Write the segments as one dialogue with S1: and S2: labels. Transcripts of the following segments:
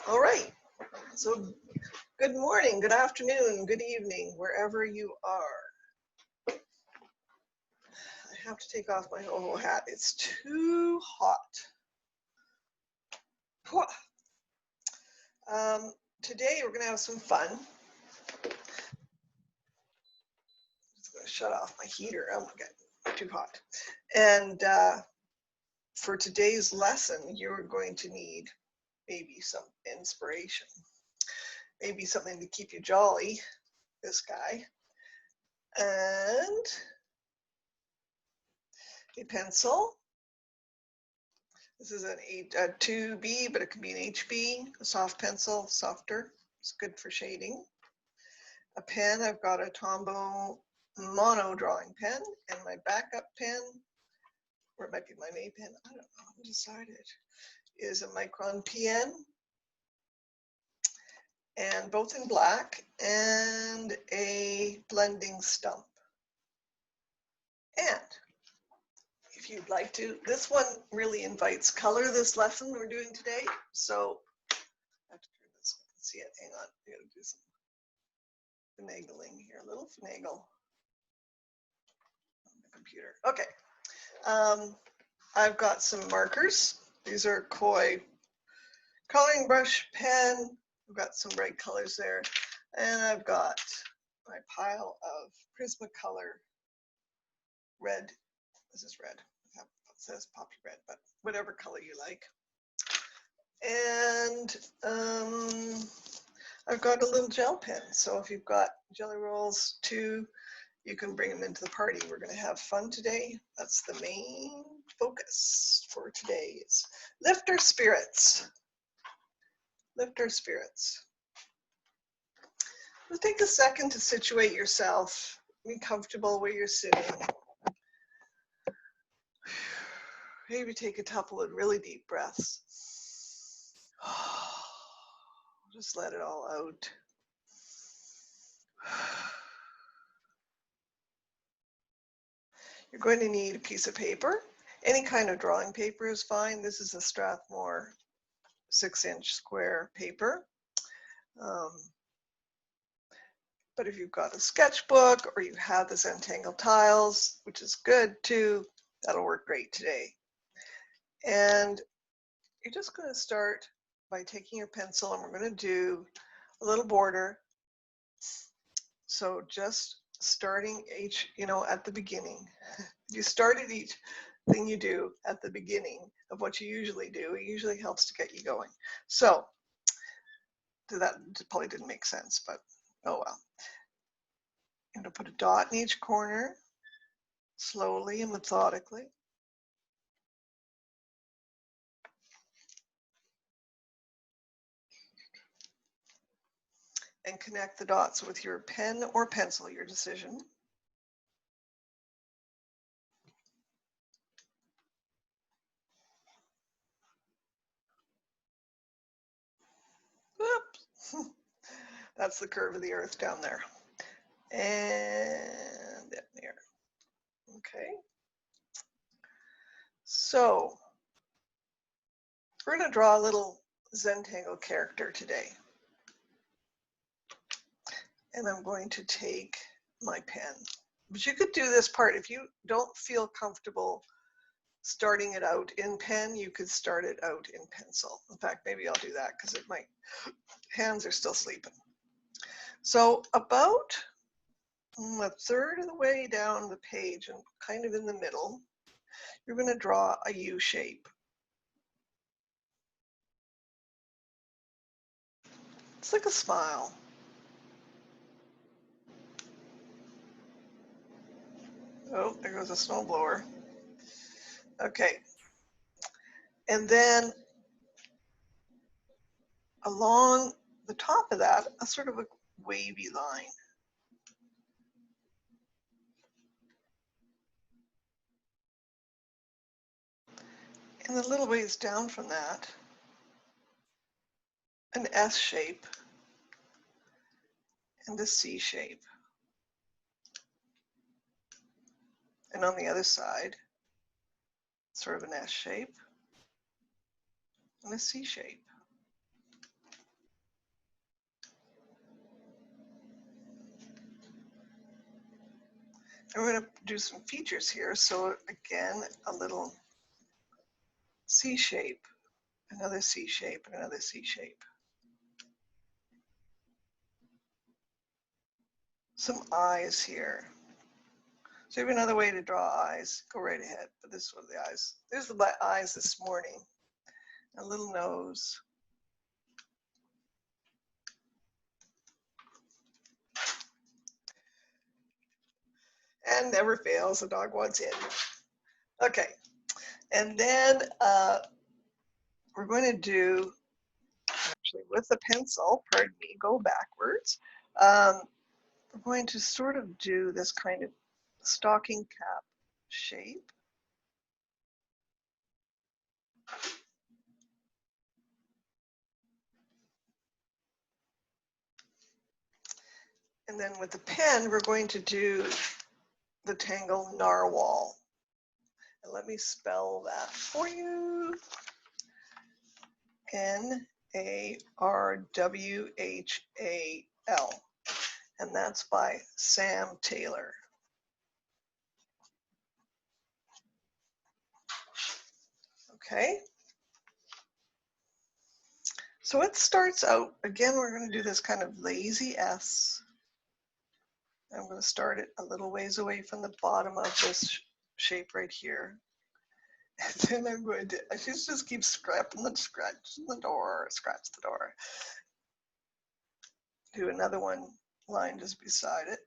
S1: All right, so good morning, good afternoon, good evening, wherever you are. I have to take off my ho-ho hat. It's too hot. Today we're going to have some fun. I'm just going to shut off my heater. Oh my God, too hot. And for today's lesson, you're going to need maybe some inspiration, maybe something to keep you jolly, this guy, and a pencil. This is a 2B, but it can be an HB, a soft pencil, softer. It's good for shading. A pen, I've got a Tombow mono drawing pen, and my backup pen, or it might be my main pen, I don't know, I haven't decided, is a Micron PN, and both in black, and a blending stump. And if you'd like to, this one really invites color, this lesson we're doing today. So I have to turn this so I can see it. Hang on, I gotta do some finagling here, a little finagle on the computer. Okay, I've got some markers. These are Koi coloring brush pen. I've got some bright colors there. And I've got my pile of Prismacolor red. This is red. It says poppy red, but whatever color you like. And I've got a little gel pen. So if you've got jelly rolls too, you can bring them into the party. We're going to have fun today. That's the main focus for today. Is lift our spirits. Lift our spirits. Let's take a second to situate yourself. Be comfortable where you're sitting. Maybe take a couple of really deep breaths. Just let it all out. You're going to need a piece of paper. Any kind of drawing paper is fine. This is a Strathmore 6-inch square paper. But if you've got a sketchbook or you have the Zentangle tiles, which is good too, that'll work great today. And you're just going to start by taking your pencil, and we're going to do a little border. So just starting each, at the beginning. You started each thing you do at the beginning of what you usually do. It usually helps to get you going. So that probably didn't make sense, but oh well. I'm going to put a dot in each corner, slowly and methodically. And connect the dots with your pen or pencil, your decision. Oops. That's the curve of the earth down there. And there. Okay. So we're going to draw a little Zentangle character today. And I'm going to take my pen. But you could do this part if you don't feel comfortable starting it out in pen, you could start it out in pencil. In fact, maybe I'll do that because my hands are still sleeping. So about a third of the way down the page and kind of in the middle, you're going to draw a U shape. It's like a smile. Oh, there goes a snowblower. Okay. And then along the top of that, a sort of a wavy line. And a little ways down from that, an S shape and a C shape. And on the other side, sort of an S shape and a C shape. I'm going to do some features here. So again, a little C shape, another C shape, and another C shape. Some eyes here. So you have another way to draw eyes. Go right ahead. But this is one of the eyes. There's the eyes this morning. A little nose. And never fails, the dog wants in. Okay, and then we're going to do, actually with the pencil, pardon me, go backwards. We're going to sort of do this kind of stocking cap shape. And then with the pen, we're going to do the Tangle Narwhal. And let me spell that for you. Narwhal. And that's by Sam Taylor. Okay. So it starts out, again, we're going to do this kind of lazy S. I'm going to start it a little ways away from the bottom of this shape right here. And then I'm going to, I just keep scratching the door, scratch the door. Do another one line just beside it.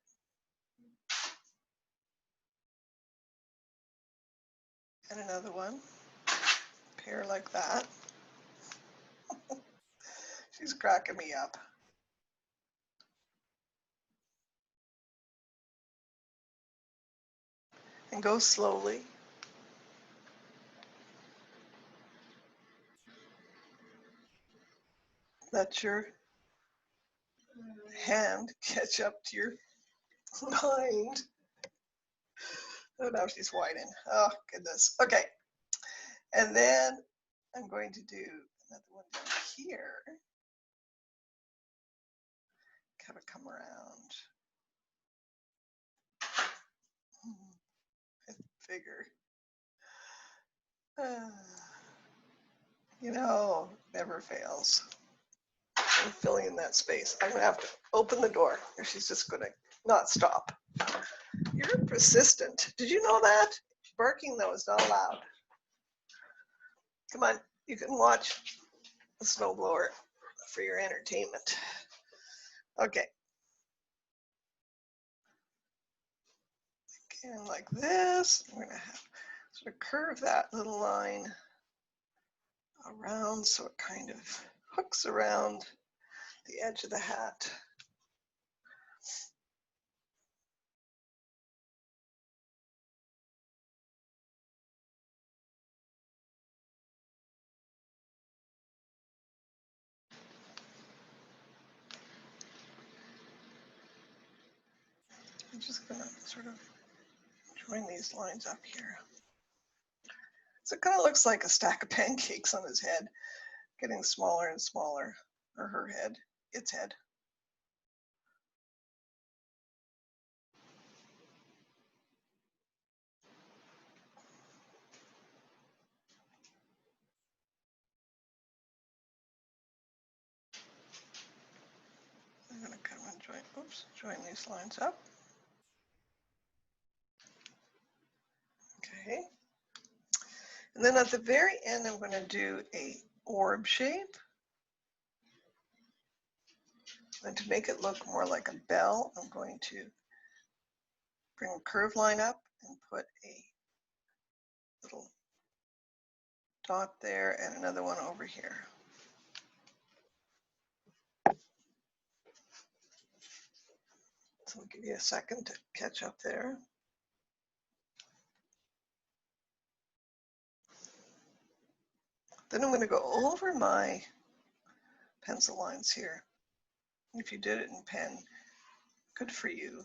S1: And another one, pair like that. She's cracking me up. And go slowly. Let your hand catch up to your mind. Oh, now she's whining. Oh, goodness. Okay. And then I'm going to do another one down here. Kind of come around. Bigger. You know, never fails. I'm filling in that space. I'm going to have to open the door or she's just going to not stop. You're persistent. Did you know that? Barking, though, is not allowed. Come on, you can watch the snowblower for your entertainment. Okay. And like this, we're going to have sort of curve that little line around so it kind of hooks around the edge of the hat. I'm just going to sort of join these lines up here. So it kind of looks like a stack of pancakes on his head, getting smaller and smaller, or her head, its head. I'm going to come and join these lines up. Okay. And then at the very end, I'm going to do a orb shape. And to make it look more like a bell, I'm going to bring a curved line up and put a little dot there and another one over here. So I'll give you a second to catch up there. Then I'm going to go over my pencil lines here. If you did it in pen, good for you.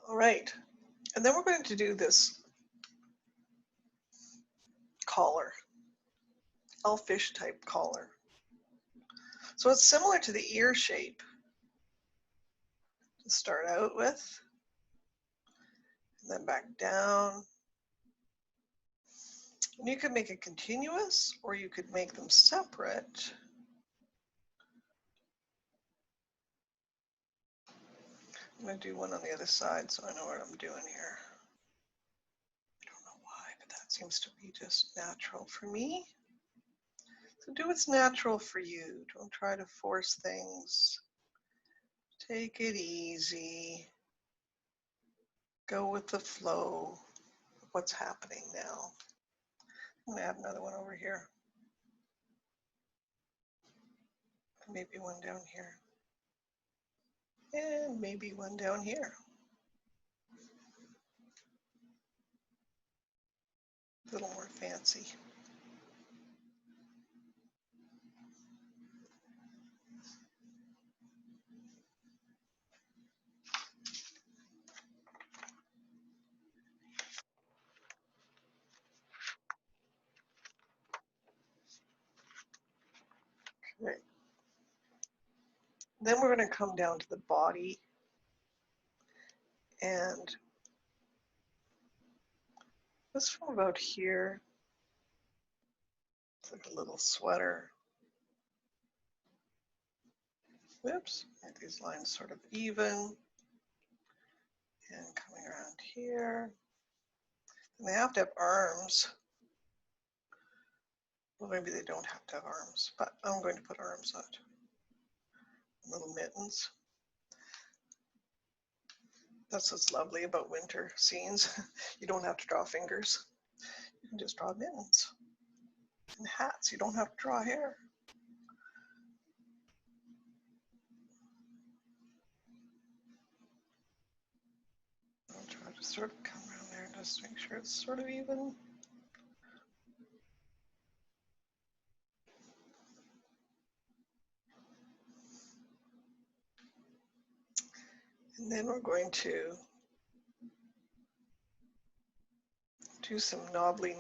S1: All right, and then we're going to do this collar, elfish type collar. So it's similar to the ear shape to start out with, and then back down. And you could make it continuous, or you could make them separate. I'm going to do one on the other side so I know what I'm doing here. I don't know why, but that seems to be just natural for me. So do what's natural for you. Don't try to force things. Take it easy. Go with the flow of what's happening now. I'm going to add another one over here. Maybe one down here. And maybe one down here. A little more fancy. Okay. Then we're going to come down to the body, and just from about here, it's like a little sweater. Whoops, make these lines sort of even. And coming around here. And they have to have arms. Well, maybe they don't have to have arms, but I'm going to put arms on it. Little mittens. That's what's lovely about winter scenes. You don't have to draw fingers. You can just draw mittens. And hats, you don't have to draw hair. I'll try to sort of come around there and just make sure it's sort of even. And then we're going to do some knobbly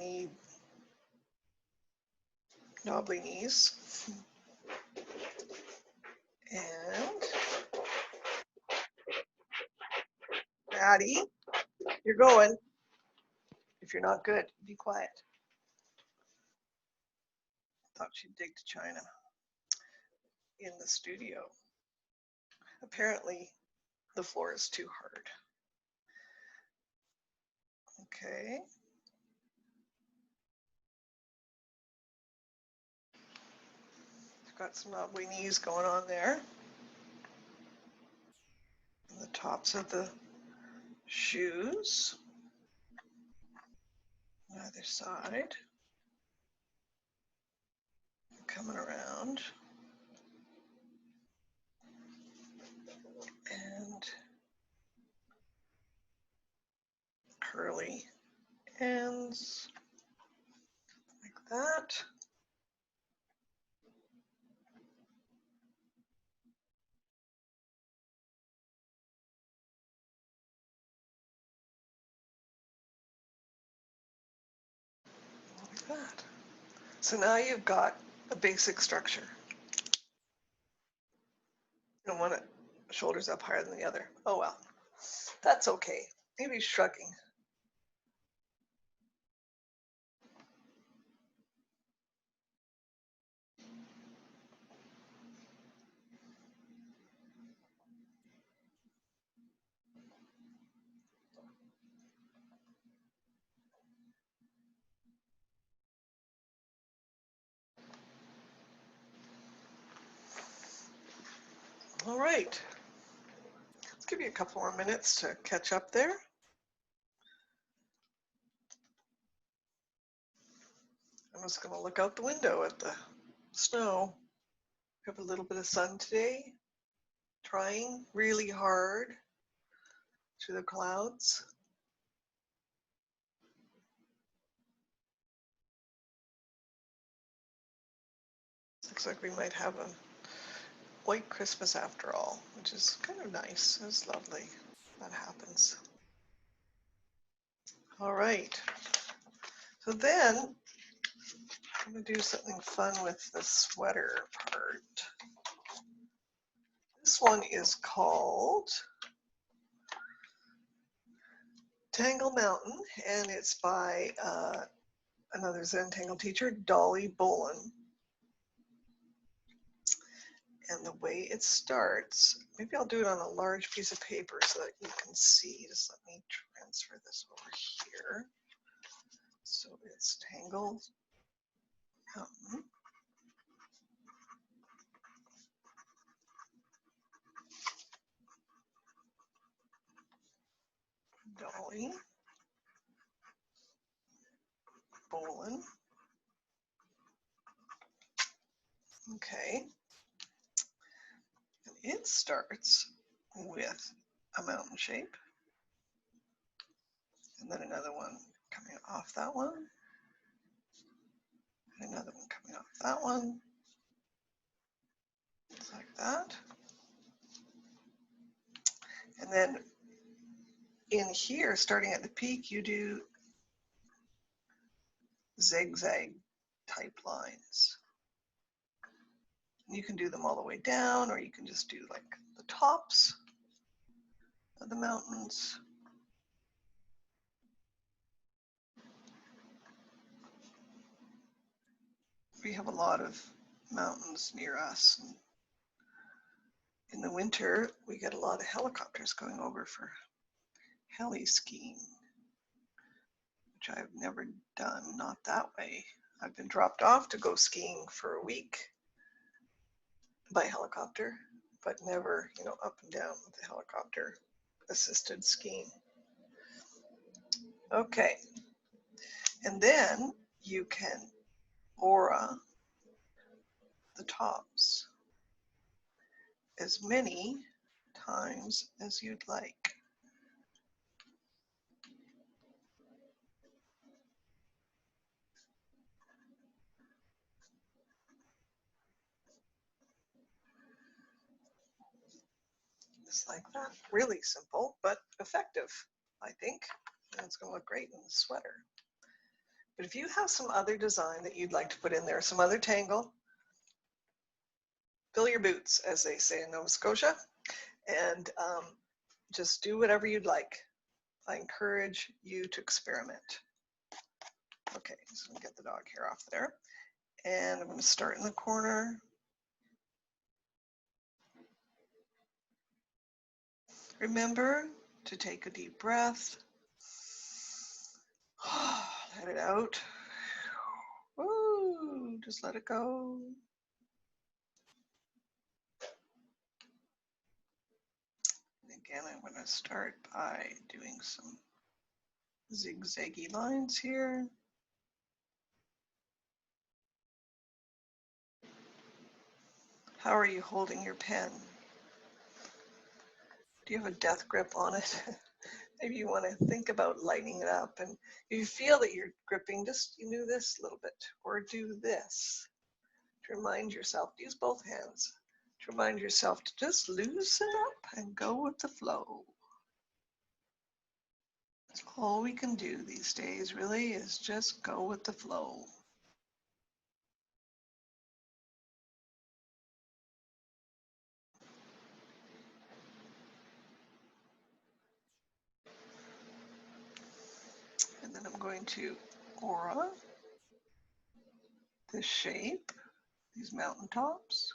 S1: knees. And Maddie, you're going. If you're not good, be quiet. Thought she'd dig to China in the studio. Apparently, the floor is too hard. Okay. Got some knobbly knees going on there. And the tops of the shoes. Either side. Coming around. And curly ends like that. Like that. So now you've got a basic structure. You don't want it shoulders up higher than the other. Oh well, that's okay. Maybe shrugging. All right. Let's give you a couple more minutes to catch up there. I'm just going to look out the window at the snow. We have a little bit of sun today. Trying really hard through the clouds. Looks like we might have a white Christmas after all, which is kind of nice. It's lovely that happens. All right. So then I'm going to do something fun with the sweater part. This one is called Tangle Mountain, and it's by another Zentangle teacher, Dolly Bolin. And the way it starts, maybe I'll do it on a large piece of paper so that you can see. Just let me transfer this over here. So it's Tangle Mountain. Dolly Bolin. Okay. And it starts with a mountain shape. And then another one coming off that one. And another one coming off that one. Just like that. And then in here, starting at the peak, you do zigzag type lines. You can do them all the way down, or you can just do like the tops of the mountains. We have a lot of mountains near us. And in the winter, we get a lot of helicopters going over for heli skiing, which I've never done, not that way. I've been dropped off to go skiing for a week by helicopter, but never, up and down with the helicopter assisted skiing. Okay, and then you can aura the tops as many times as you'd like. Just like that. Really simple, but effective, I think. And it's going to look great in the sweater. But if you have some other design that you'd like to put in there, some other tangle, fill your boots, as they say in Nova Scotia, and just do whatever you'd like. I encourage you to experiment. Okay, so I'm going to get the dog hair off there. And I'm going to start in the corner. Remember to take a deep breath. Let it out. Woo, just let it go. And again, I'm going to start by doing some zigzaggy lines here. How are you holding your pen? Do you have a death grip on it? Maybe you want to think about lightening it up, and if you feel that you're gripping, just do this a little bit, or do this to remind yourself, use both hands, to remind yourself to just loosen up and go with the flow. That's all we can do these days, really, is just go with the flow. And then I'm going to aura this shape, these mountaintops.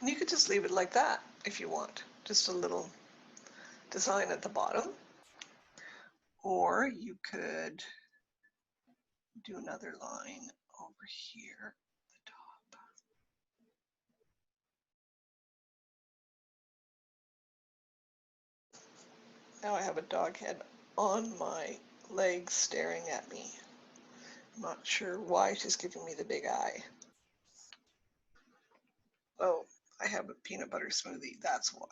S1: And you could just leave it like that if you want, just a little design at the bottom. Or you could do another line over here at the top. Now I have a dog head on my leg staring at me. I'm not sure why she's giving me the big eye. Oh, I have a peanut butter smoothie, that's why.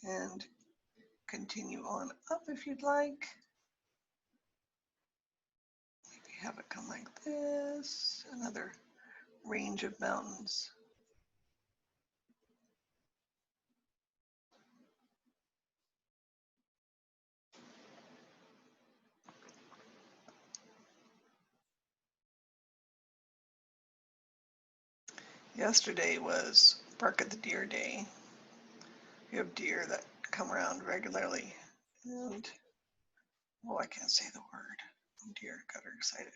S1: And continue on up if you'd like. Maybe have it come like this. Another range of mountains. Yesterday was Bark at the Deer Day. We have deer that come around regularly. And, oh, I can't say the word. Oh dear, got her excited.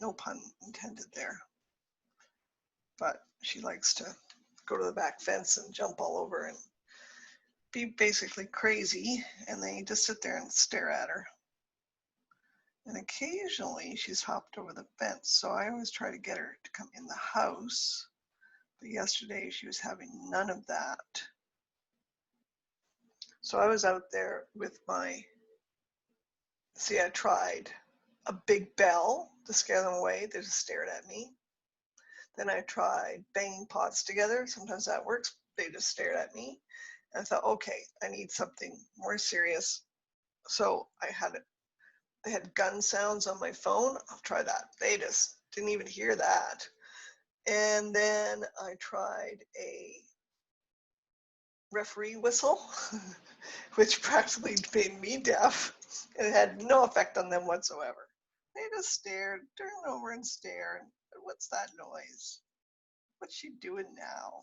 S1: No pun intended there. But she likes to go to the back fence and jump all over and be basically crazy. And then you just sit there and stare at her. And occasionally she's hopped over the fence. So I always try to get her to come in the house. But yesterday she was having none of that. So I was out there with my, see, I tried a big bell to scare them away. They just stared at me. Then I tried banging pots together. Sometimes that works. They just stared at me. And I thought, okay, I need something more serious. So I had gun sounds on my phone. I'll try that. They just didn't even hear that. And then I tried a referee whistle, which practically made me deaf, and it had no effect on them whatsoever. They just stared, turn over and stare. What's that noise? What's she doing now?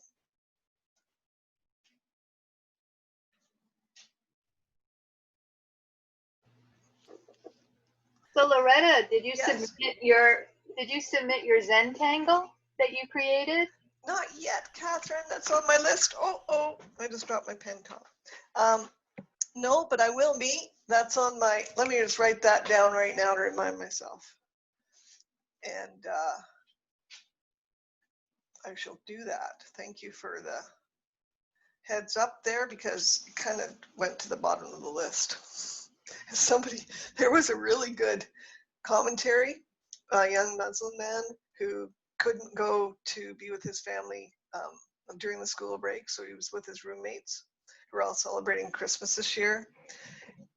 S2: So Loretta, did you
S1: Yes.
S2: submit your Zentangle that you created?
S1: Not yet, Catherine. That's on my list. Oh, I just dropped my pen top. No, but I will be. That's on my, let me just write that down right now to remind myself. And I shall do that. Thank you for the heads up there, because it kind of went to the bottom of the list. There was a really good commentary, a young Muslim man who couldn't go to be with his family during the school break, so he was with his roommates who were all celebrating Christmas this year.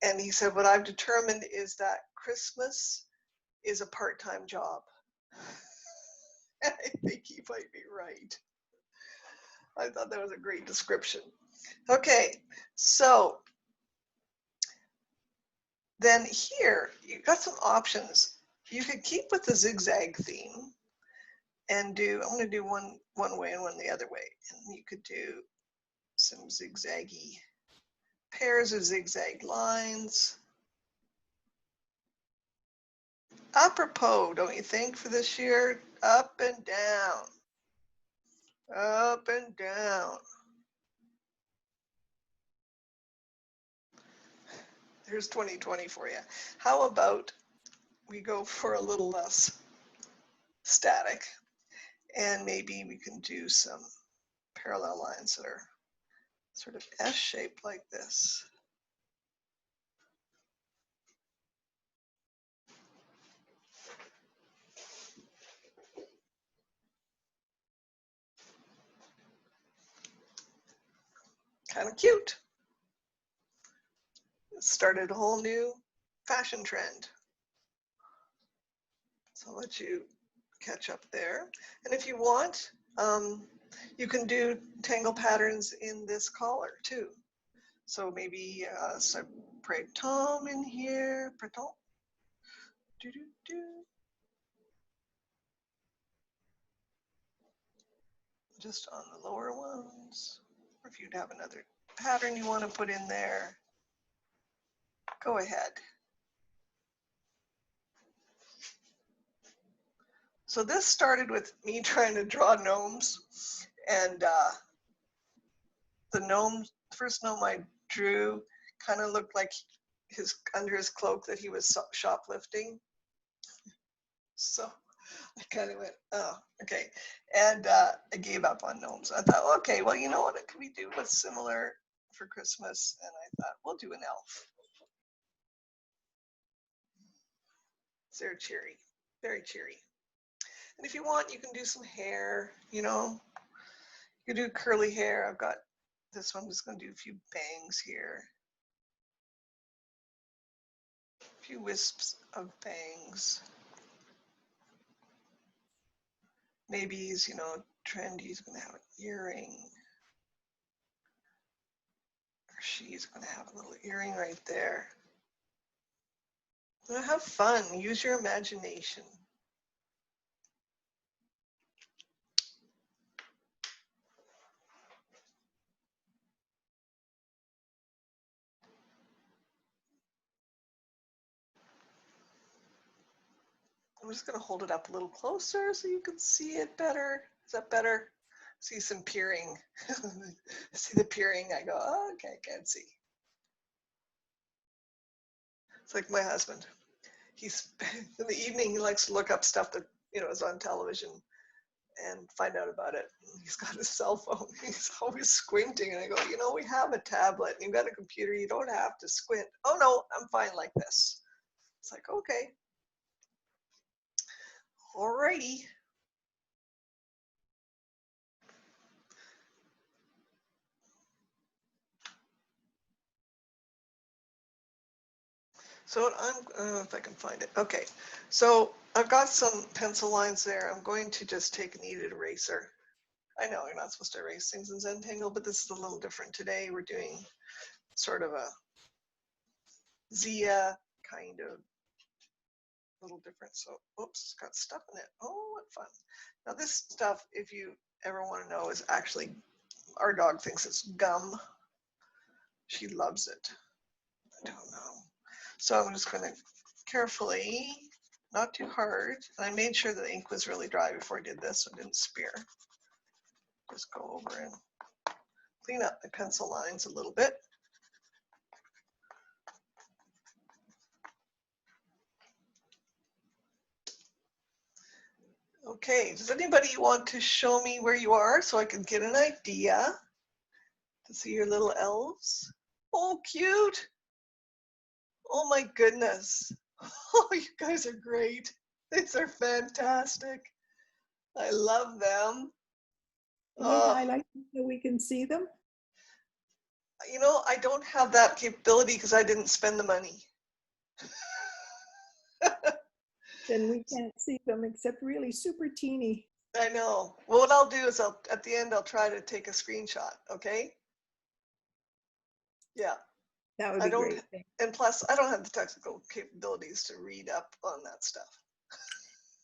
S1: And he said, what I've determined is that Christmas is a part-time job. And I think he might be right. I thought that was a great description. Okay, so then here, you've got some options. You could keep with the zigzag theme and do, I'm gonna do one way and one the other way. And you could do some zigzaggy pairs of zigzag lines. Apropos, don't you think, for this year? Up and down. Up and down. Here's 2020 for you. How about we go for a little less static, and maybe we can do some parallel lines that are sort of S-shaped like this. Kind of cute. It started a whole new fashion trend. So I'll let you catch up there. And if you want, you can do tangle patterns in this collar too. So maybe separate Tom in here, Breton. Just on the lower ones. Or if you'd have another pattern you want to put in there, go ahead. So this started with me trying to draw gnomes, and the first gnome I drew kind of looked like under his cloak that he was shoplifting. So I kind of went, oh, okay. And I gave up on gnomes. I thought, okay, well, you know what can we do what's similar for Christmas? And I thought, we'll do an elf. They're cheery, very cheery. And if you want, you can do some hair, you know. You can do curly hair. I've got this one. I'm just going to do a few bangs here. A few wisps of bangs. Maybe he's, you know, trendy. He's going to have an earring. Or she's going to have a little earring right there. Have fun. Use your imagination. I'm just going to hold it up a little closer so you can see it better. Is that better? See some peering. See the peering? I go, oh, okay, I can't see. It's like my husband. He's in the evening, he likes to look up stuff that, you know, is on television and find out about it. He's got his cell phone. He's always squinting. And I go, you know, we have a tablet and you've got a computer. You don't have to squint. Oh, no, I'm fine like this. It's like, okay. Alrighty. So if I can find it. Okay, so I've got some pencil lines there. I'm going to just take a kneaded eraser. I know you're not supposed to erase things in Zentangle, but this is a little different today. We're doing sort of a Zia kind of little different. So, oops, it's got stuff in it. Oh, what fun. Now this stuff, if you ever want to know, is actually, our dog thinks it's gum. She loves it. I don't know. So I'm just going to carefully, not too hard, and I made sure the ink was really dry before I did this so it didn't smear. Just go over and clean up my pencil lines a little bit. Okay, does anybody want to show me where you are so I can get an idea to see your little elves? Oh, cute. Oh my goodness. Oh, you guys are great. These are fantastic. I love them.
S3: Can you highlight them so we can see them?
S1: You know, I don't have that capability because I didn't spend the money.
S3: Then we can't see them except really super teeny.
S1: I know. Well, what I'll do is at the end, I'll try to take a screenshot, okay? Yeah.
S3: That would be great.
S1: And plus, I don't have the technical capabilities to read up on that stuff.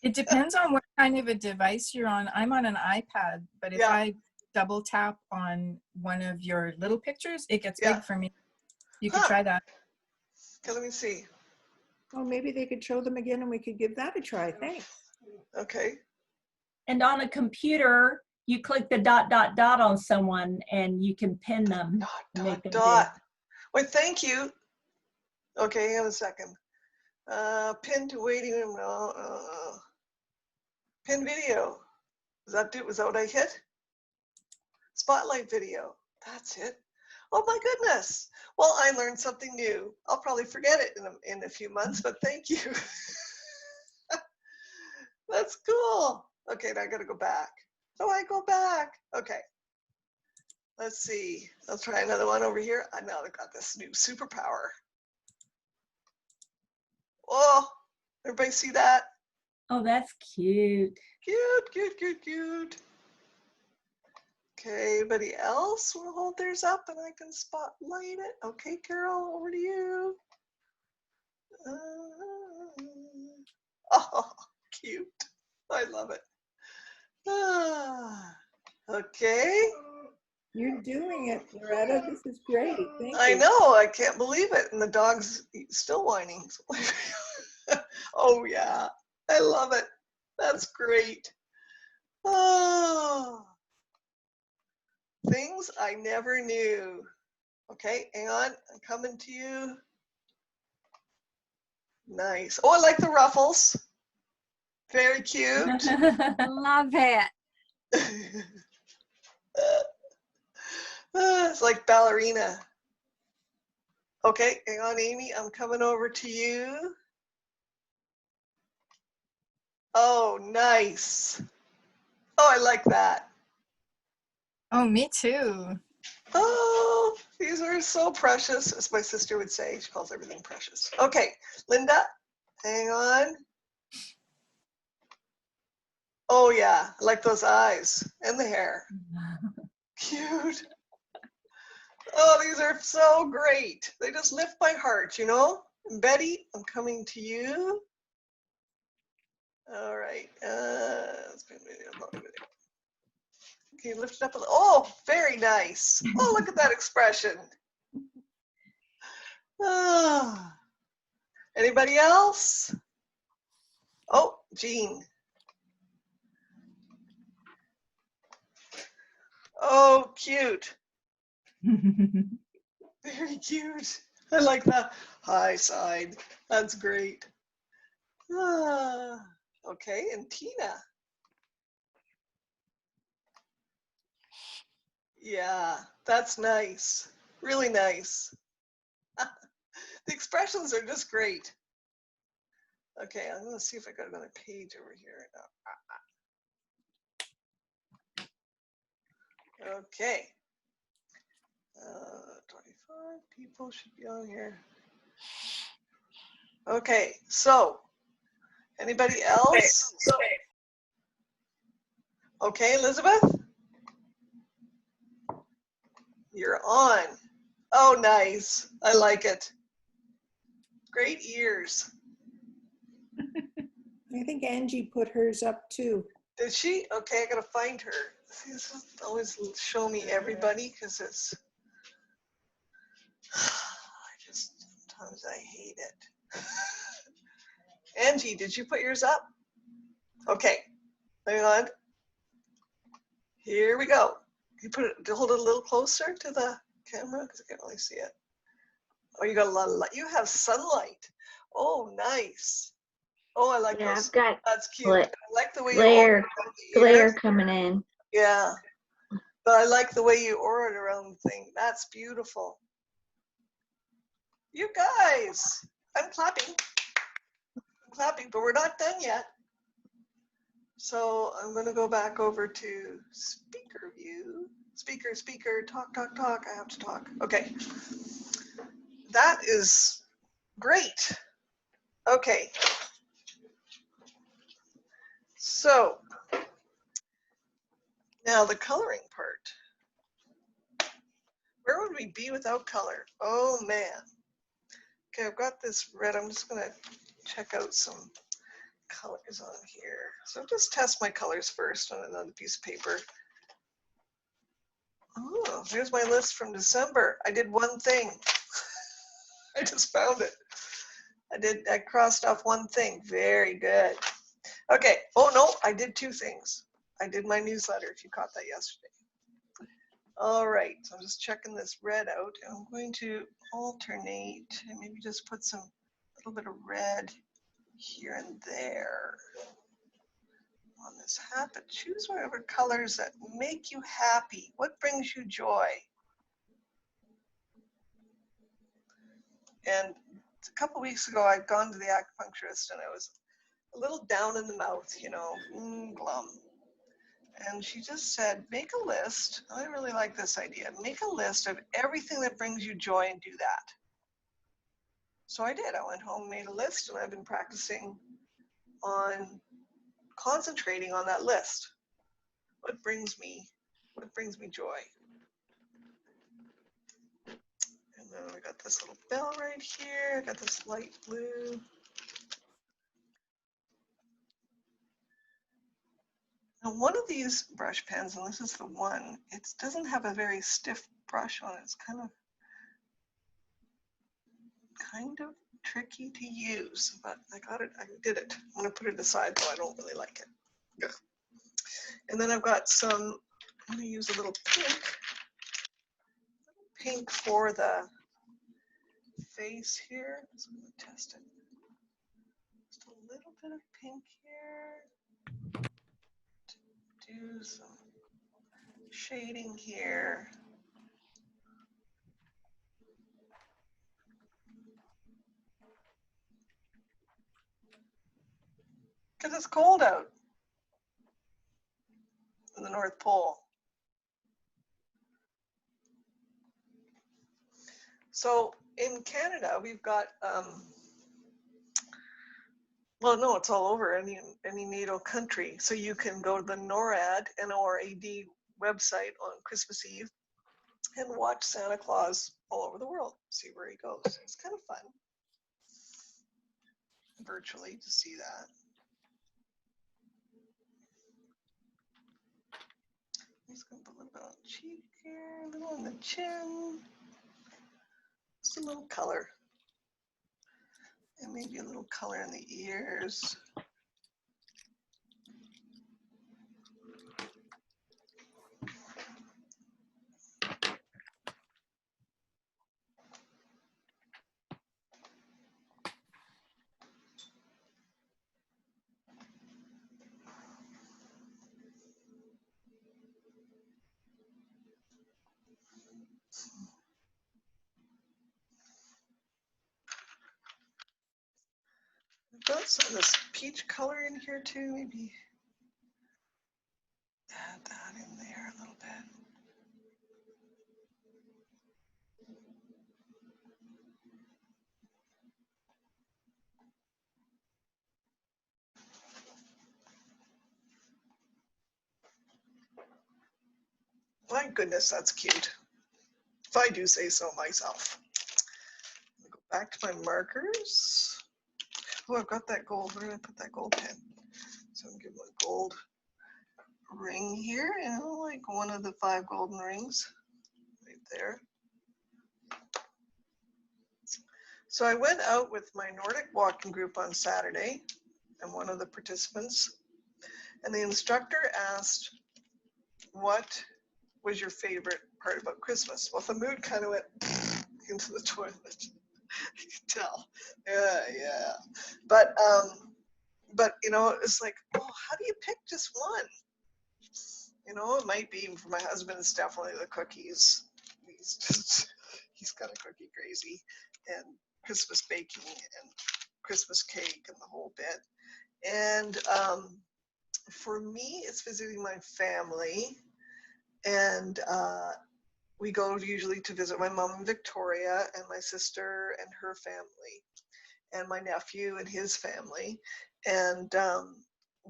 S4: It depends on what kind of a device you're on. I'm on an iPad, but if I double tap on one of your little pictures, it gets big for me. You could try that.
S1: Okay, let me see.
S3: Well, maybe they could show them again and we could give that a try. Thanks.
S1: Okay.
S5: And on a computer, you click the dot, dot, dot on someone and you can pin them.
S1: Dot, dot, dot. Wait, thank you. Okay, hang on a second. Pin to waiting room. Pin video. Was that what I hit? Spotlight video. That's it. Oh my goodness. Well, I learned something new. I'll probably forget it in a few months, but thank you. That's cool. Okay, now I gotta go back. So I go back. Okay. Let's see. I'll try another one over here. I now got this new superpower. Oh, everybody see that?
S5: Oh, that's cute.
S1: Cute, cute, cute, cute. Okay, anybody else want to hold theirs up and I can spotlight it? Okay, Carol, over to you. Oh, cute. I love it. Okay.
S3: You're doing it, Loretta. This is great. Thank you.
S1: I know. I can't believe it. And the dog's still whining. Oh, yeah. I love it. That's great. Oh. Things I never knew. Okay, hang on. I'm coming to you. Nice. Oh, I like the ruffles. Very cute.
S6: Love it.
S1: It's like ballerina. Okay, hang on, Amy. I'm coming over to you. Oh, nice. Oh, I like that.
S4: Oh, me too.
S1: Oh, these are so precious, as my sister would say. She calls everything precious. Okay, Linda, hang on. Oh, yeah, I like those eyes and the hair. Cute. Oh, these are so great. They just lift my heart, you know? And Betty, I'm coming to you. All right. Okay, lift it up. Oh, very nice. Oh, look at that expression. Oh. Anybody else? Oh, Jean. Oh, cute. Very cute. I like the high side. That's great. Ah, okay, and Tina. Yeah, that's nice. Really nice. The expressions are just great. Okay, I'm going to see if I got another page over here. Okay. 25 people should be on here. Okay, so anybody else? Okay, Elizabeth? You're on. Oh, nice. I like it. Great ears.
S3: I think Angie put hers up too.
S1: Did she? Okay, I gotta find her. See, this is always show me everybody because it's. Sometimes I hate it. Angie, did you put yours up? Okay, hang on. Here we go. You put it, hold it a little closer to the camera because I can't really see it. Oh, you got a lot of light. You have sunlight. Oh, nice. Oh, I like
S7: Yeah,
S1: those.
S7: I've got
S1: That's cute. I like the way
S7: glare
S1: you ordered
S7: coming in.
S1: Yeah, but I like the way you ordered around the thing. That's beautiful. You guys, I'm clapping. I'm clapping, but we're not done yet. So I'm going to go back over to speaker view. Speaker, talk. I have to talk. Okay. That is great. Okay. So now the coloring part. Where would we be without color? Oh man. Okay, I've got this red. I'm just going to check out some colors on here. So just test my colors first on another piece of paper. Oh, here's my list from December. I did one thing. I just found it. I crossed off one thing. Very good. Okay. Oh no, I did two things. I did my newsletter, if you caught that yesterday. All right, so I'm just checking this red out. I'm going to alternate and maybe just put some little bit of red here and there on this hat, but choose whatever colors that make you happy. What brings you joy? And a couple weeks ago, I'd gone to the acupuncturist and I was a little down in the mouth, you know, glum. And she just said, make a list. I really like this idea. Make a list of everything that brings you joy and do that. So I did. I went home, made a list, and I've been practicing on concentrating on that list. What brings me joy? And then we got this little bell right here. I got this light blue. Now one of these brush pens, and this is the one, it doesn't have a very stiff brush on it. It's kind of tricky to use, but I got it. I did it. I'm gonna put it aside though. I don't really like it. Ugh. And then I've got some. I'm gonna use a little pink for the face here. So I'm gonna test it. Just a little bit of pink here. To do some shading here. Because it's cold out in the North Pole. So in Canada, we've got, well, no, it's all over any NATO country. So you can go to the NORAD, N-O-R-A-D website on Christmas Eve and watch Santa Claus all over the world, see where he goes. It's kind of fun virtually to see that. I'm just going to put a little bit on the cheek here, a little on the chin, just a little color. And maybe a little color in the ears. got some of this peach color in here too, maybe add that in there a little bit. My goodness, that's cute. If I do say so myself. Go back to my markers. Oh, I've got that gold. Where did I put that gold pen? So I'm giving a gold ring here, and like one of the 5 golden rings right there. So I went out with my Nordic walking group on Saturday, and one of the participants, and the instructor asked, what was your favorite part about Christmas? Well, the mood kind of went into the toilet. You can tell. Yeah. But you know, it's like, oh, how do you pick just one? You know, it might be for my husband. It's definitely the cookies. He's kind of cookie crazy, and Christmas baking and Christmas cake and the whole bit. And for me, it's visiting my family, and we go usually to visit my mom in Victoria, and my sister and her family, and my nephew and his family. And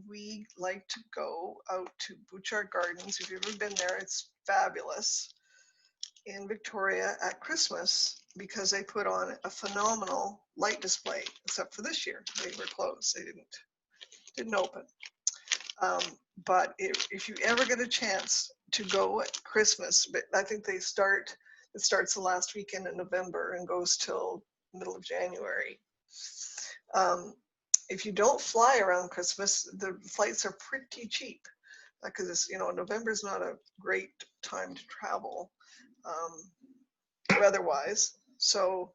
S1: we like to go out to Butchart Gardens. If you've ever been there, it's fabulous in Victoria at Christmas because they put on a phenomenal light display, except for this year. They were closed. They didn't open. But if you ever get a chance to go at Christmas, but I think it starts the last weekend in November and goes till middle of January. If you don't fly around Christmas, the flights are pretty cheap because November is not a great time to travel weather-wise. So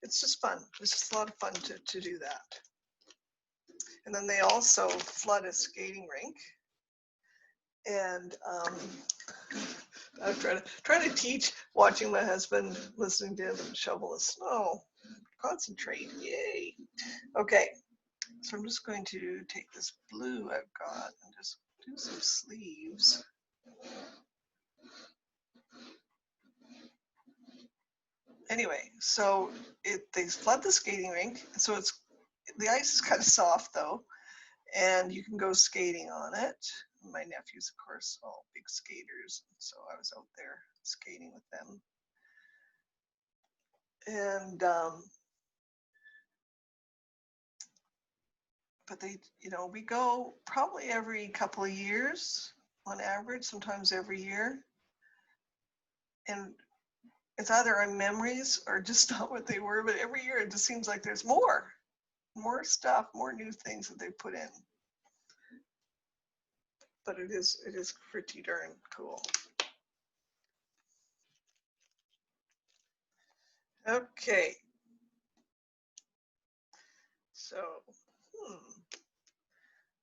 S1: it's just fun. It's just a lot of fun to do that. And then they also flood a skating rink. And I'm trying to teach, watching my husband, listening to him shovel the snow. Concentrate, yay. Okay, so I'm just going to take this blue I've got and just do some sleeves. Anyway, so they flood the skating rink, so the ice is kind of soft though, and you can go skating on it. My nephews, of course, all big skaters, so I was out there skating with them. And but we go probably every couple of years on average, sometimes every year. And it's either our memories or just not what they were, but every year it just seems like there's more stuff, more new things that they put in. But it is pretty darn cool. Okay. So, I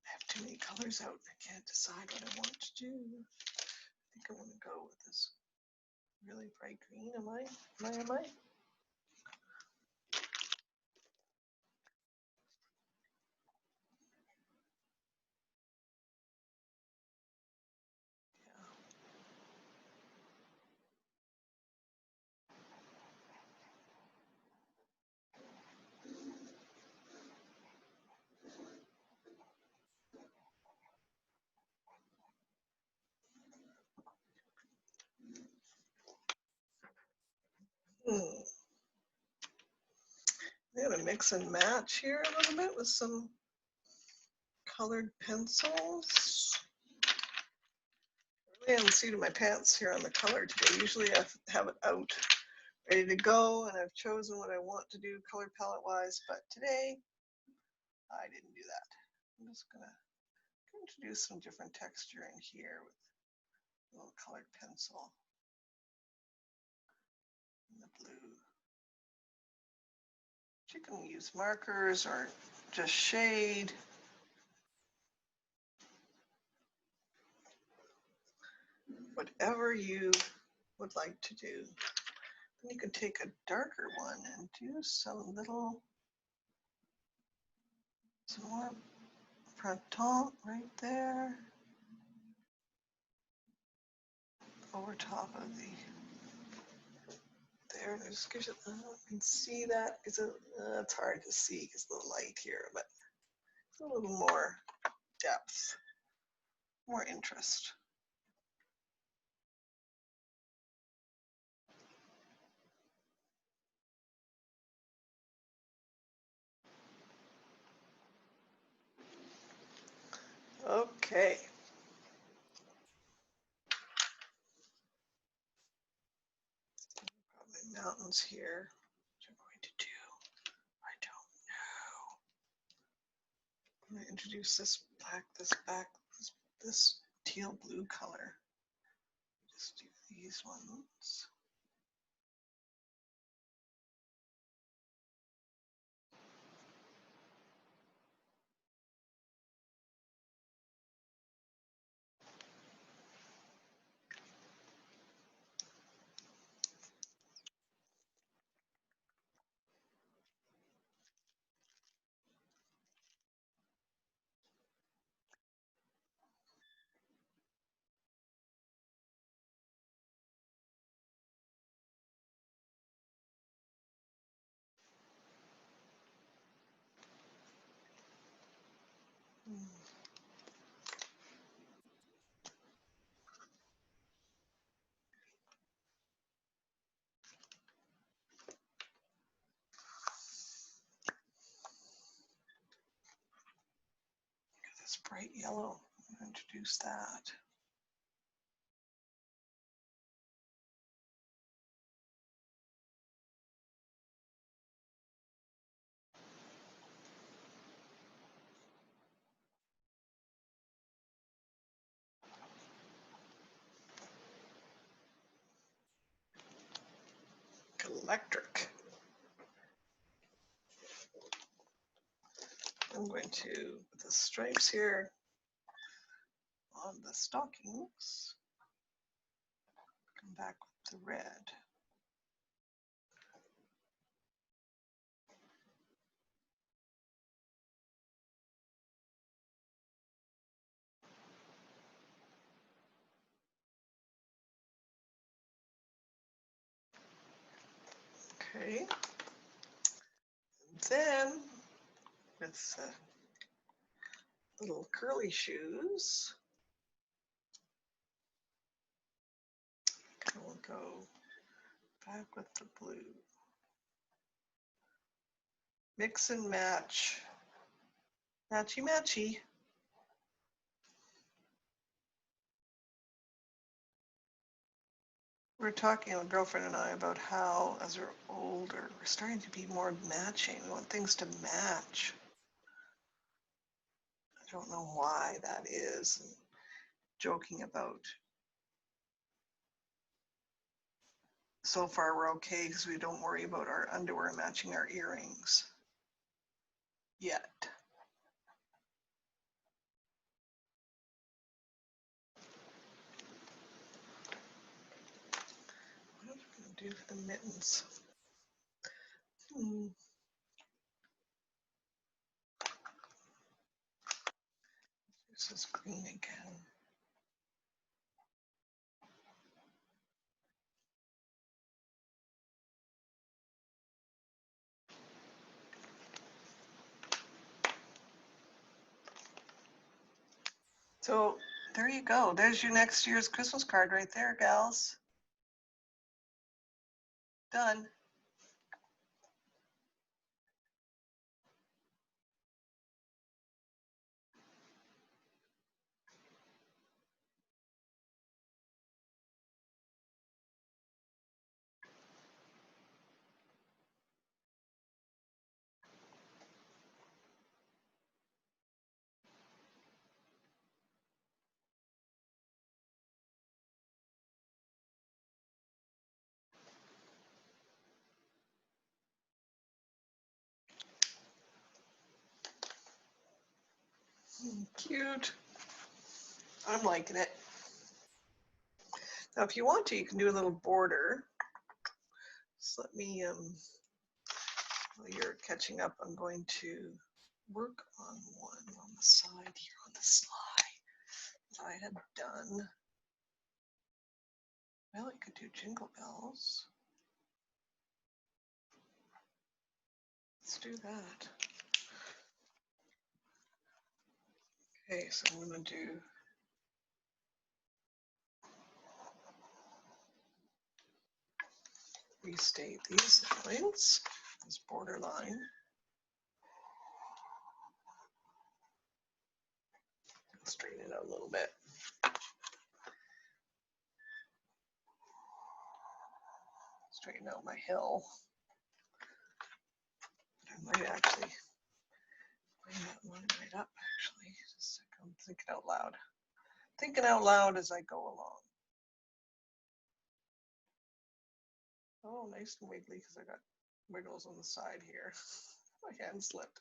S1: have too many colors out. I can't decide what I want to do. I think I want to go with this really bright green. Am I? I'm going to mix and match here a little bit with some colored pencils. I really haven't seen my pants here on the color today. Usually I have it out ready to go, and I've chosen what I want to do color palette wise, but today I didn't do that. I'm just going to introduce some different texture in here with a little colored pencil and the blue. You can use markers or just shade. Whatever you would like to do. Then you can take a darker one and do some little Some more printemps right there. Over top of the, there, just gives it, you can see that, it's hard to see because of the light here, but it's a little more depth, more interest. Okay. Probably mountains here. What I'm going to do, I don't know. I'm going to introduce this black, this teal blue color. Just do these ones. This bright yellow, I'm going to introduce that. Electric. I'm going to put the stripes here on the stockings. Come back with the red. Okay. Then with little curly shoes, we'll go back with the blue. Mix and match. Matchy matchy. We're talking, my girlfriend and I, about how as we're older, we're starting to be more matching. We want things to match. I don't know why that is. And joking about, so far we're okay because we don't worry about our underwear matching our earrings yet. What am I going to do for the mittens? This is green again. So there you go. There's your next year's Christmas card right there, gals. Done. Cute. I'm liking it. Now, if you want to, you can do a little border. Just let me, while you're catching up, I'm going to work on one on the side here on the slide that I had done. Well, I could do jingle bells. Let's do that. Okay, so I'm going to do restate these lines, this border line. Straighten it out a little bit. Straighten out my hill. I might actually bring that line right up, actually. Just a second. I'm thinking out loud. Thinking out loud as I go along. Oh, nice and wiggly because I got wiggles on the side here. My hand slipped.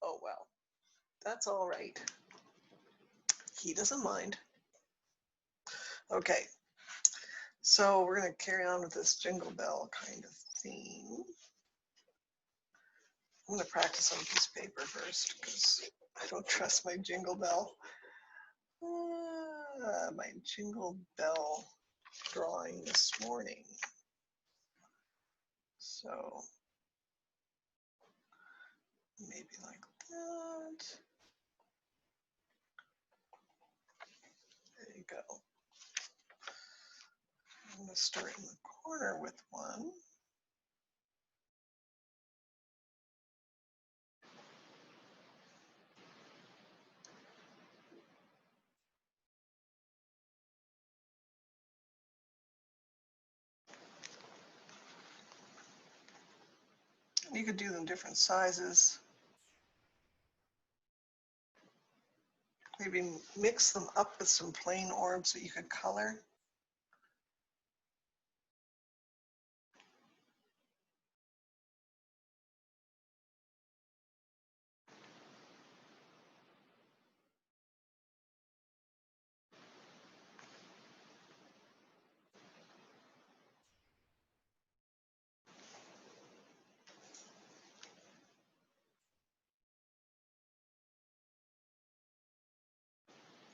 S1: Oh, well. That's all right. He doesn't mind. Okay. So we're going to carry on with this jingle bell kind of theme. I'm going to practice on a piece of paper first because I don't trust my jingle bell. My jingle bell drawing this morning. So maybe like that. There you go. I'm going to start in the corner with one. You could do them different sizes. Maybe mix them up with some plain orbs that you could color.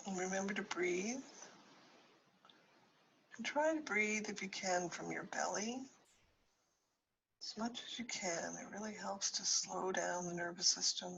S1: And remember to breathe. And try to breathe if you can from your belly. As much as you can. It really helps to slow down the nervous system.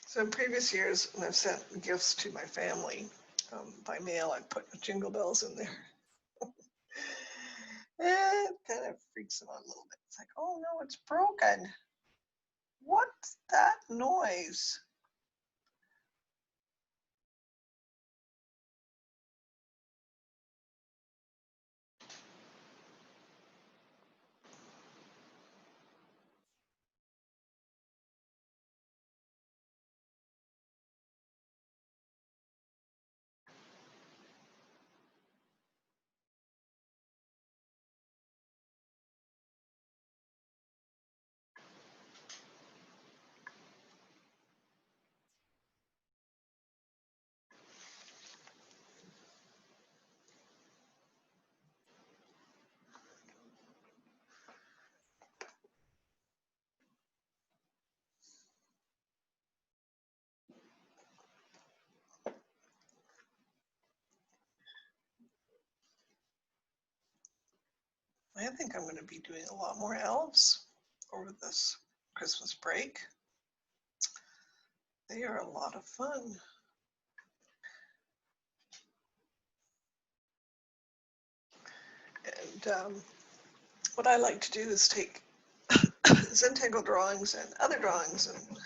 S1: So in previous years, when I've sent gifts to my family by mail, I put jingle bells in there. It kind of freaks them out a little bit. It's like, oh no, it's broken. What's that noise? I think I'm going to be doing a lot more elves over this Christmas break. They are a lot of fun. And what I like to do is take Zentangle drawings and other drawings and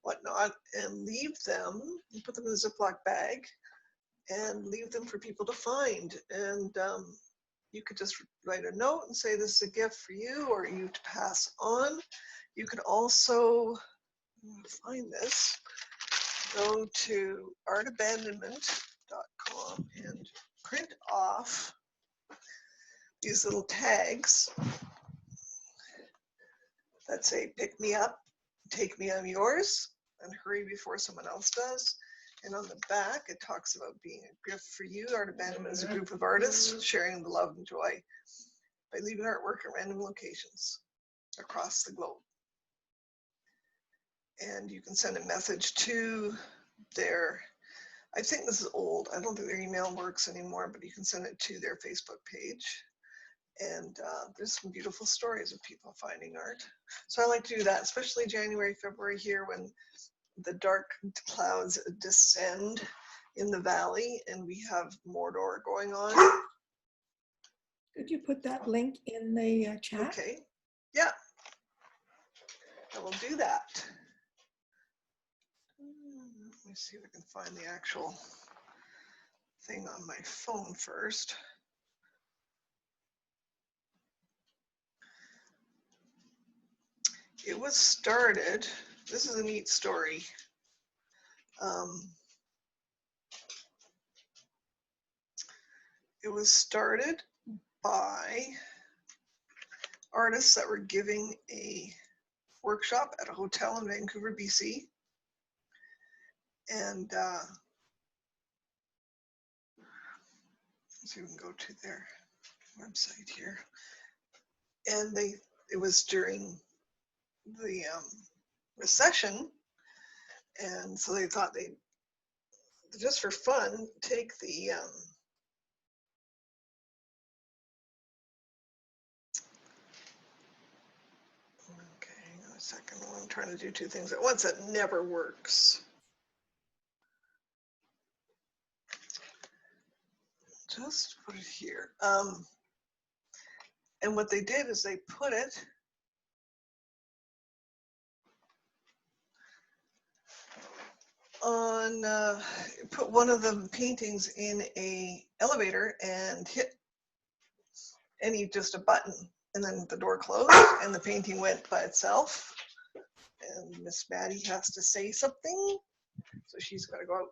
S1: whatnot and leave them, put them in a Ziploc bag and leave them for people to find. And you could just write a note and say this is a gift for you or you to pass on. You can also find this, go to artabandonment.com and print off these little tags that say pick me up, take me, I'm yours, and hurry before someone else does. And on the back, it talks about being a gift for you. Art Abandonment is a group of artists sharing the love and joy by leaving artwork at random locations across the globe. And you can send a message to their, I think this is old, I don't think their email works anymore, but you can send it to their Facebook page. And there's some beautiful stories of people finding art. So I like to do that, especially January, February here when the dark clouds descend in the valley and we have Mordor going on.
S3: Could you put that link in the chat?
S1: Okay, yeah, I will do that. Let me see if I can find the actual thing on my phone first. It was started, this is a neat story. It was started by artists that were giving a workshop at a hotel in Vancouver, BC. And so you can go to their website here. And it was during the recession. And so they thought they'd, just for fun, take the okay, hang on a second. I'm trying to do two things at once. That never works. Just put it here. And what they did is they put it on, put one of the paintings in a elevator and hit just a button, and then the door closed and the painting went by itself. And Miss Maddie has to say something, so she's got to go out.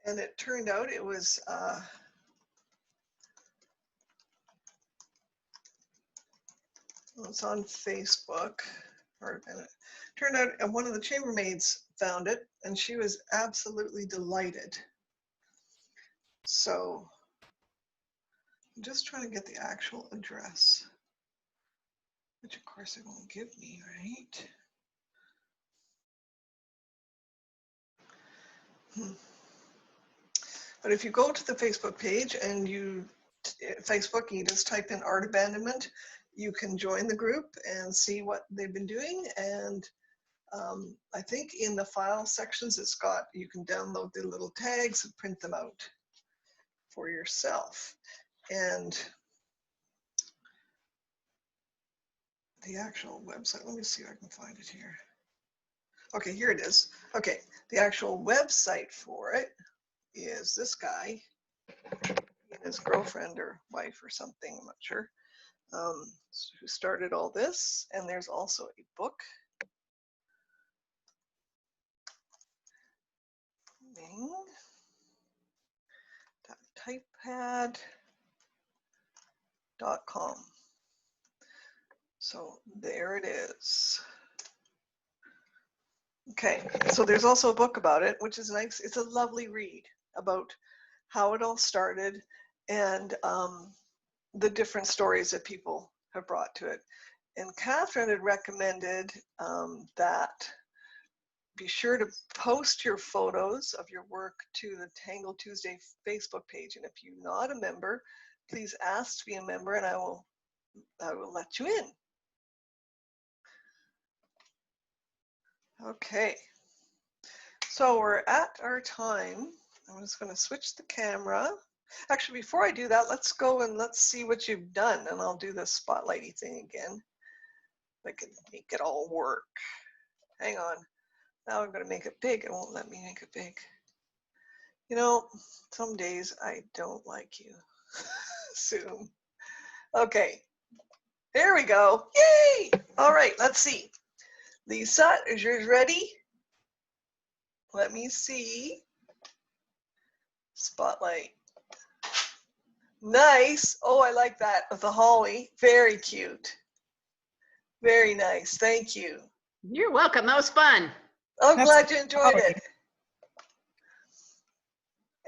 S1: And it turned out it was it's on Facebook, and it turned out one of the chambermaids found it, and she was absolutely delighted. So I'm just trying to get the actual address, which of course it won't give me, right? But if you go to the Facebook page and you just type in Art Abandonment, you can join the group and see what they've been doing. And I think in the file sections, you can download the little tags and print them out for yourself. And the actual website, let me see if I can find it here. Okay, here it is. Okay, the actual website for it is this guy and his girlfriend or wife or something, I'm not sure, who started all this. And there's also a book. Typepad.com. So there it is. Okay, so there's also a book about it, which is nice. It's a lovely read about how it all started and the different stories that people have brought to it. And Catherine had recommended that be sure to post your photos of your work to the Tangle Tuesday Facebook page. And if you're not a member, please ask to be a member and I will let you in. Okay, so we're at our time. I'm just going to switch the camera. Actually, before I do that, let's go and let's see what you've done, and I'll do the spotlighty thing again. I can make it all work. Hang on. Now I'm going to make it big. It won't let me make it big. You know, some days I don't like you. Zoom. Okay, here we go. Yay! All right, let's see. Lisa, is yours ready? Let me see. Spotlight. Nice. Oh, I like that with the holly. Very cute. Very nice. Thank you.
S7: You're welcome. That was fun.
S1: I'm
S4: That's
S1: glad you enjoyed
S4: holly.
S1: it.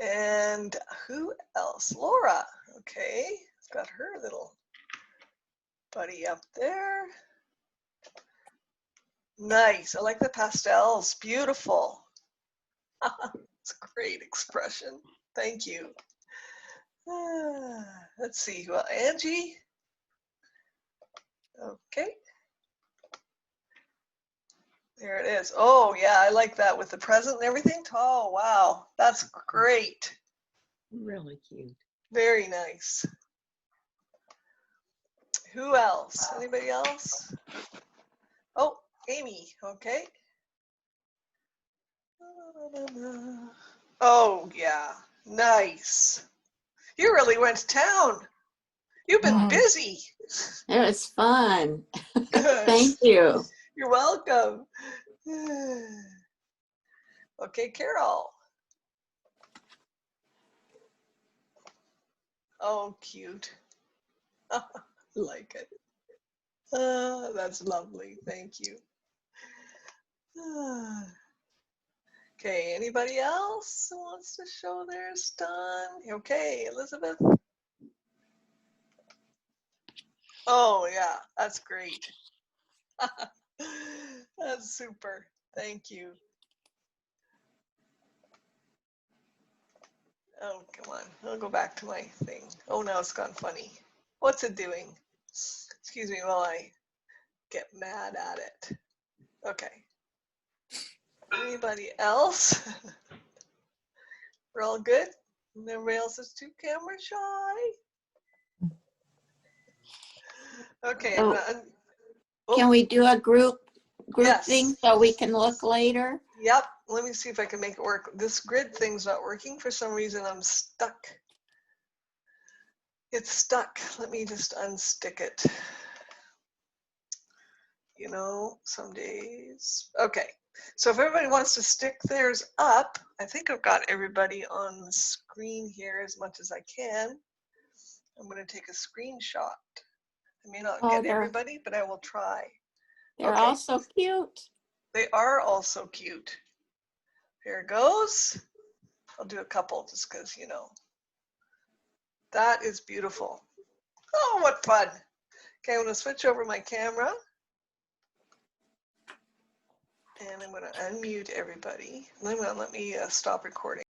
S1: And who else? Laura. Okay. It's got her little buddy up there. Nice. I like the pastels. Beautiful. It's a great expression. Thank you. Let's see. Well, Angie. Okay. There it is. Oh, yeah. I like that with the present and everything. Oh, wow. That's great.
S7: Really cute.
S1: Very nice. Who else? Anybody else? Oh, Amy. Okay. Oh, yeah. Nice. You really went to town. You've been busy.
S8: It was fun.
S1: Good.
S8: Thank you.
S1: You're welcome. Okay, Carol. Oh, cute. Like it. That's lovely. Thank you. Okay, anybody else who wants to show theirs done? Okay, Elizabeth. Oh, yeah, that's great. That's super. Thank you. Oh, come on. I'll go back to my thing. Oh, now it's gone funny. What's it doing? Excuse me while I get mad at it. Okay. Anybody else? We're all good? And everybody else is too camera shy? Okay.
S8: Oh,
S1: Oh,
S8: can we do a group
S1: yes.
S8: thing so we can look later?
S1: Yep. Let me see if I can make it work. This grid thing's not working. For some reason, I'm stuck. It's stuck. Let me just unstick it. You know, some days. Okay. So if everybody wants to stick theirs up, I think I've got everybody on the screen here as much as I can. I'm going to take a screenshot. I may not get everybody, but I will try.
S8: They're all so cute.
S1: They are also cute. Here it goes. I'll do a couple just because, you know. That is beautiful. Oh, what fun. Okay, I'm going to switch over my camera. And I'm going to unmute everybody. And then let me stop recording.